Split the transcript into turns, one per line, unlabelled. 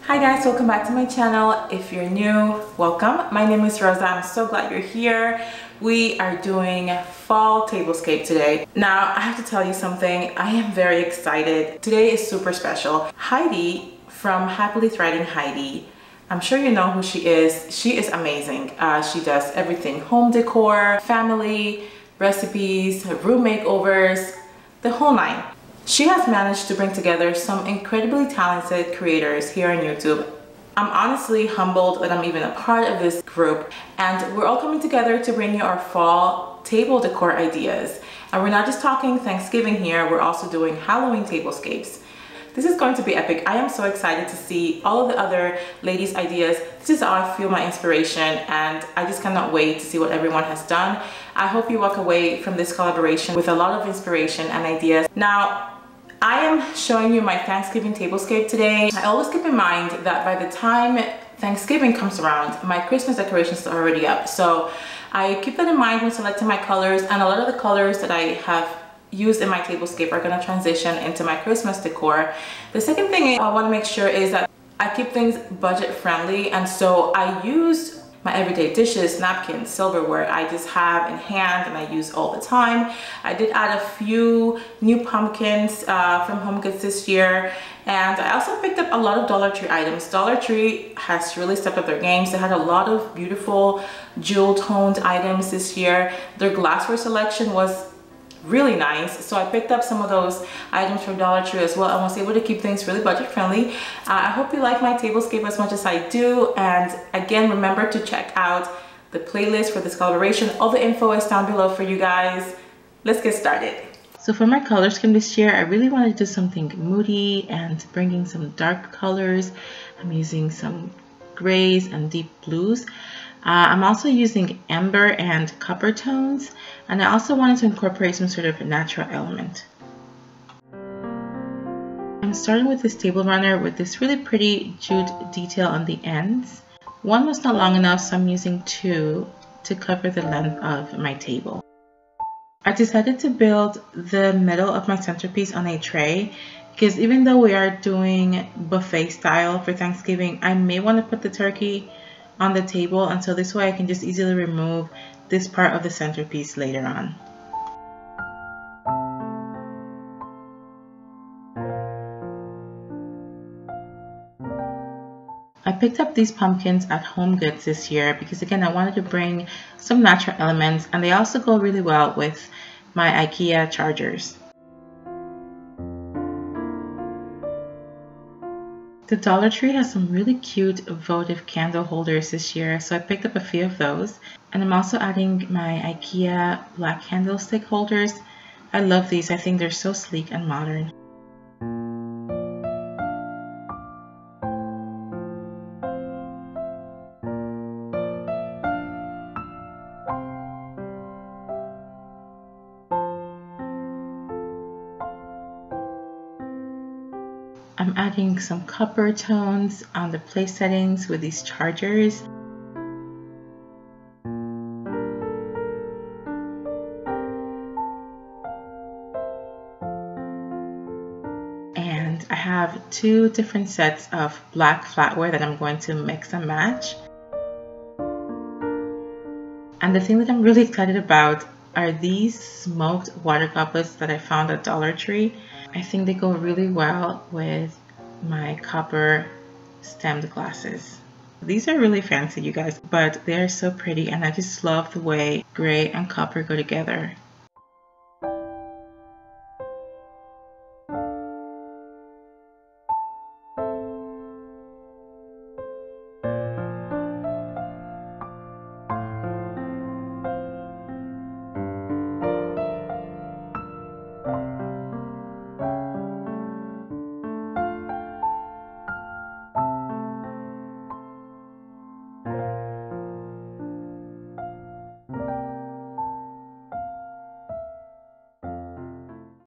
Hi guys, welcome back to my channel. If you're new, welcome. My name is Rosa. I'm so glad you're here. We are doing fall tablescape today. Now, I have to tell you something. I am very excited. Today is super special. Heidi from Happily Thriving Heidi, I'm sure you know who she is. She is amazing. She does everything: home decor, family, recipes, room makeovers, the whole nine. She has managed to bring together some incredibly talented creators here on YouTube. I'm honestly humbled that I'm even a part of this group, and we're all coming together to bring you our fall table decor ideas. And we're not just talking Thanksgiving here, we're also doing Halloween tablescapes. This is going to be epic. I am so excited to see all of the other ladies' ideas. This is how I feel my inspiration, and I just cannot wait to see what everyone has done. I hope you walk away from this collaboration with a lot of inspiration and ideas. Now, I am showing you my Thanksgiving tablescape today. I always keep in mind that by the time Thanksgiving comes around, my Christmas decorations are already up. So I keep that in mind when selecting my colors, and a lot of the colors that I have used in my tablescape are going to transition into my Christmas decor. The second thing I want to make sure is that I keep things budget friendly, and so I used my everyday dishes, napkins, silverware I just have in hand and I use all the time. I did add a few new pumpkins from HomeGoods this year, and I also picked up a lot of Dollar Tree items. Dollar Tree has really stepped up their games. They had a lot of beautiful jewel toned items this year. Their glassware selection was really nice, so I picked up some of those items from Dollar Tree as well, and was able to keep things really budget friendly. I hope you like my tablescape as much as I do, and again, remember to check out the playlist for this collaboration. All the info is down below for you guys. Let's get started. So for my color scheme this year, I really wanted to do something moody and bringing some dark colors. I'm using some grays and deep blues. I'm also using amber and copper tones, and I also wanted to incorporate some sort of natural element. I'm starting with this table runner with this really pretty jute detail on the ends. One was not long enough, so I'm using two to cover the length of my table. I decided to build the middle of my centerpiece on a tray because even though we are doing buffet style for Thanksgiving, I may want to put the turkey on the table, and so this way I can just easily remove this part of the centerpiece later on. I picked up these pumpkins at HomeGoods this year because again I wanted to bring some natural elements, and they also go really well with my IKEA chargers. The Dollar Tree has some really cute votive candle holders this year, so I picked up a few of those. And I'm also adding my IKEA black candlestick holders. I love these. I think they're so sleek and modern. I'm adding some copper tones on the place settings with these chargers. And I have two different sets of black flatware that I'm going to mix and match. And the thing that I'm really excited about are these smoked water goblets that I found at Dollar Tree. I think they go really well with my copper stemmed glasses. These are really fancy, you guys, but they are so pretty, and I just love the way gray and copper go together.